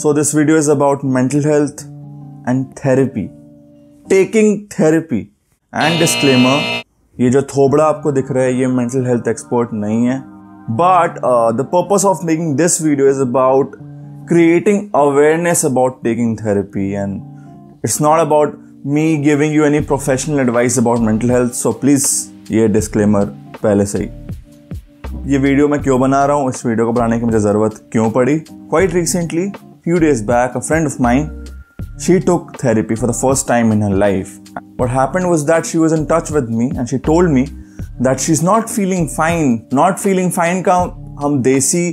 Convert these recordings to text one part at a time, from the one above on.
So this video is about mental health and therapy. Taking therapy. And disclaimer, ये जो थोबड़ा आपको दिख रहा है ये mental health expert नहीं है. But the purpose of making this video is about creating awareness about taking therapy, and it's not about me giving you any professional advice about mental health. So please ये disclaimer पहले से ही. ये video मैं क्यों बना रहा हूँ, इस वीडियो को बनाने की मुझे ज़रूरत क्यों पड़ी. Quite recently, few days back, a friend of mine, she took therapy for the first time in her life. What happened was that she was in touch with me and she told me that she's not feeling fine. Not feeling fine का हम देसी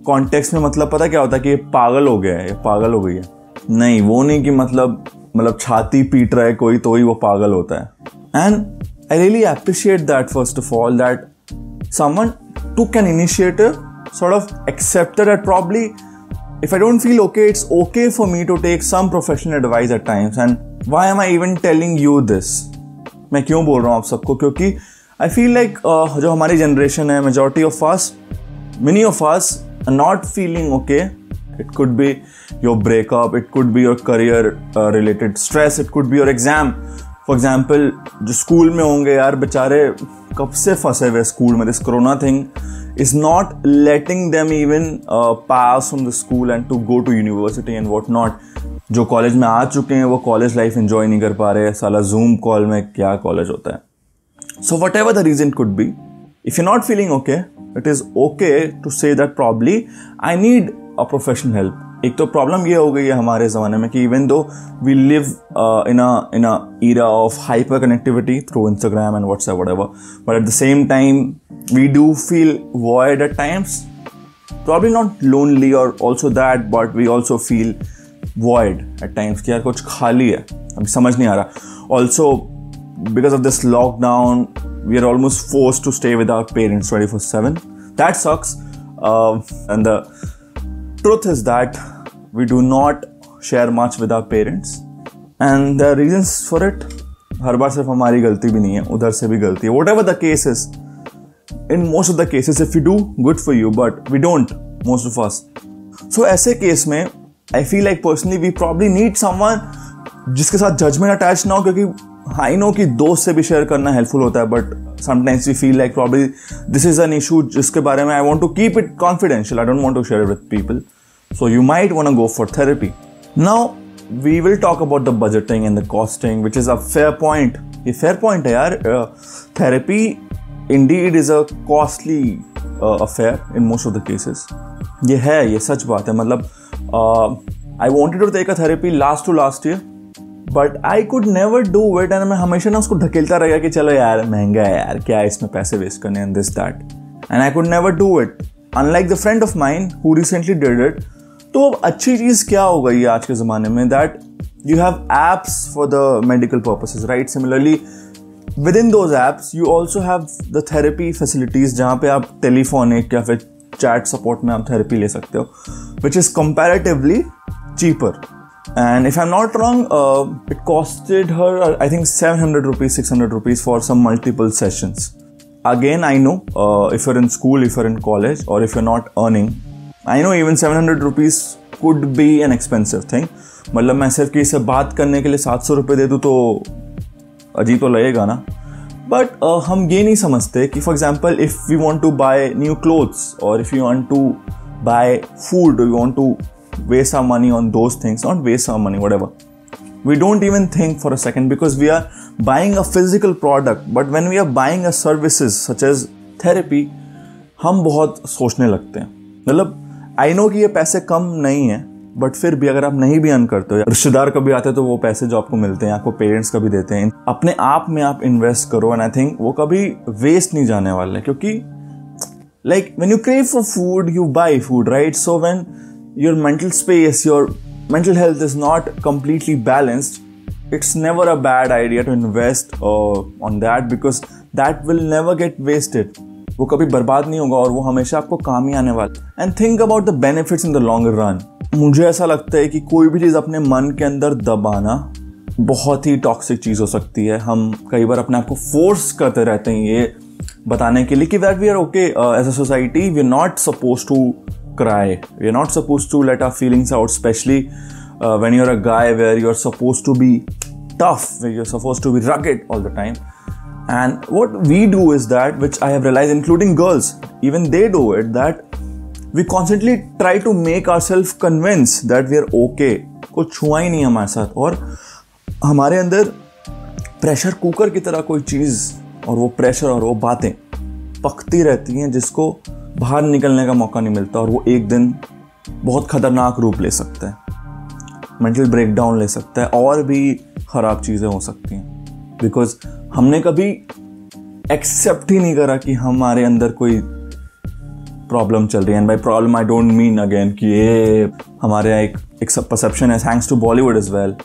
context में मतलब पता क्या होता है कि ये पागल हो गया है, ये पागल हो गई है. नहीं, वो नहीं कि मतलब छाती पीट रहा है कोई तो ही वो पागल होता है. And I really appreciate that, first of all, that someone took an initiative, sort of accepted that probably if I don't feel okay, it's okay for me to take some professional advice at times. And why am I even telling you this? मैं क्यों बोल रहा हूँ आप सबको? क्योंकि I feel like जो हमारी generation है, majority of us, many of us are not feeling okay. It could be your breakup, it could be your career related stress, it could be your exam. For example, जो school में होंगे यार बेचारे कब से फंसे हुए स्कूल में. This corona thing is not letting them even pass from the school and to go to university and what not. जो कॉलेज में आ चुके हैं वो कॉलेज लाइफ एंजॉय नहीं कर पा रहे. साला जूम कॉल में क्या कॉलेज होता है. So whatever the reason could be, if you're not feeling okay, it is okay to say that probably I need a professional help. एक तो प्रॉब्लम ये हो गई है हमारे ज़माने में कि even though we live in a era of hyper connectivity through Instagram and WhatsApp, whatever, but at the same time we do feel void at times. Probably not lonely or also that, but we also feel void at times कि यार कुछ खाली है, अभी समझ नहीं आ रहा. Also because of this lockdown we are almost forced to stay with our parents 24/7. That sucks. And the truth is that we do not share much with our parents, and there are reasons for it. हर बार सिर्फ हमारी गलती भी नहीं है, उधर से भी गलती है. Whatever the case is, in most of the cases if we do, good for you, but we don't, most of us. So ऐसे केस में I feel like personally we probably need someone जिसके साथ judgment attached ना हो, क्योंकि I know कि दोस्त से भी शेयर करना हेल्पफुल होता है, but sometimes we feel like probably this is an issue जिसके बारे में I want to keep it confidential. I don't want to share it with people. So you might want to go for therapy. Now we will talk about the budgeting and the costing, which is a fair point. ये fair point है यार. Therapy indeed is a costly affair in most of the cases. ये सच बात है. मतलब I wanted to take a therapy last year. But I could never do it, and मैं हमेशा ना उसको ढकेलता रहेगा कि चलो यार महंगा है यार, क्या है इसमें पैसे वेस्ट करने, and this that, and I could never do it. Unlike the friend of mine who recently did it. तो अच्छी चीज़ क्या हो गई है आज के ज़माने में, that you have apps for the medical purposes, right. Similarly with in those apps you also have the therapy facilities जहाँ पे आप टेलीफोनिक या फिर चैट सपोर्ट में आप थेरेपी ले सकते हो, which is comparatively cheaper. And if I'm not wrong, it costed her, I think 700 rupees, 600 rupees for some multiple sessions. Again, I know if you're in school, if you're in college, or if you're not earning, I know even 700 rupees could be an expensive thing. मतलब मैं सिर्फ किसी से बात करने के लिए 700 रुपये दे दूँ तो अजीब तो लगेगा ना. बट हम ये नहीं समझते कि for example if we want to buy new clothes, और if you want to buy food, you want to waste our money on those things, not waste our money, whatever. We don't even think for a second because we are buying a physical product. But when we are buying a services such as therapy, हम बहुत सोचने लगते हैं. मतलब I know कि ये पैसे कम नहीं है, बट फिर भी अगर आप नहीं भी अर्न करते हो, रिश्तेदार कभी आते हैं तो वो पैसे जो आपको मिलते हैं, आपको पेरेंट्स कभी देते हैं, अपने आप में आप इन्वेस्ट करो, एंड आई थिंक वो कभी वेस्ट नहीं जाने वाले. क्योंकि like when you crave for food, you buy food, right? So when your mental space, your mental health is not completely balanced, it's never a bad idea to invest on that, because that will never get wasted. वो कभी बर्बाद नहीं होगा और वो हमेशा आपको काम ही आने वाला. And think about the benefits in the longer run. मुझे ऐसा लगता है कि कोई भी चीज़ अपने मन के अंदर दबाना बहुत ही टॉक्सिक चीज़ हो सकती है. हम कई बार अपने आप को फोर्स करते रहते हैं ये बताने के लिए कि that we are okay as a society, we are not supposed to cry. We are not supposed to let our feelings out, especially when you're a guy, where you're supposed to be tough, where you're supposed to be rugged all the time. And what we do is that, which I have realized, including girls, even they do it, that we constantly try to make ourselves convinced that we are okay. कुछ हुआ ही नहीं हमारे साथ, और हमारे अंदर pressure cooker की तरह कोई चीज़, और वो प्रेशर और वो बातें पकती रहती हैं, जिसको बाहर निकलने का मौका नहीं मिलता, और वो एक दिन बहुत खतरनाक रूप ले सकता है, मेंटल ब्रेकडाउन ले सकता है, और भी ख़राब चीज़ें हो सकती हैं, बिकॉज हमने कभी एक्सेप्ट ही नहीं करा कि हमारे अंदर कोई प्रॉब्लम चल रही है. And by problem I don't mean again कि ये हमारे यहाँ एक सब परसेप्शन है, thanks to Bollywood as well.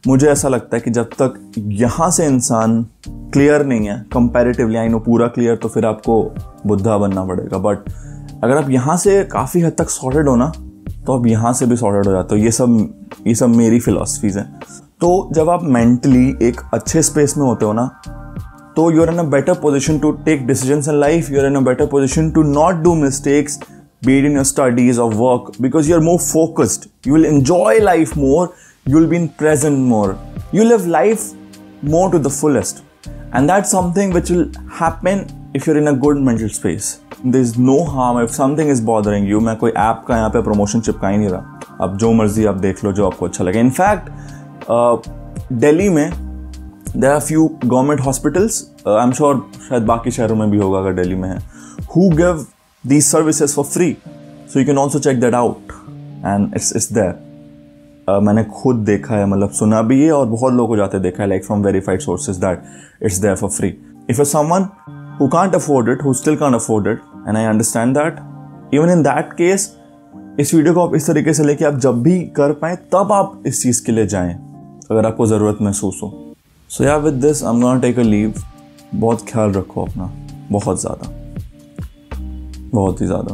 मुझे ऐसा लगता है कि जब तक यहाँ से इंसान क्लियर नहीं है कंपैरेटिवली, आई नो पूरा क्लियर तो फिर आपको बुद्धा बनना पड़ेगा, बट अगर आप यहाँ से काफ़ी हद तक सॉर्टेड हो ना, तो आप यहाँ से भी सॉर्टेड हो जाते हो. ये सब मेरी फिलॉसफीज़ हैं. तो जब आप मेंटली एक अच्छे स्पेस में होते हो ना, तो you are in a better position to take decisions in life. You are in a better position to not do mistakes, be it in your studies or work, because you're more focused. You will enjoy life more. You'll be in present more. You live life more to the fullest. And that's something which will happen if you're in a good mental space. There's no harm if something is bothering you. मैं कोई app का यहाँ पे promotion चिपका ही नहीं रहा. अब जो मर्जी आप देख लो, जो आपको अच्छा लगे. इनफैक्ट दिल्ली में there are few government hospitals, I'm sure शायद बाकी शहरों में भी होगा अगर दिल्ली में है, who give these services for free. So you can also check that out. And it's there. मैंने खुद देखा है, मतलब सुना भी है, और बहुत लोगों को जाते देखा है, like from verified sources, that it's there for free. If you're someone who can't afford it, who still can't afford it, and I understand that, even in that case, इस वीडियो को आप इस तरीके से लेके आप जब भी कर पाए तब आप इस चीज़ के लिए जाएं, अगर आपको ज़रूरत महसूस हो. So yeah, with this I'm gonna take a leave. बहुत ख्याल रखो अपना, बहुत ज़्यादा, बहुत ही ज़्यादा.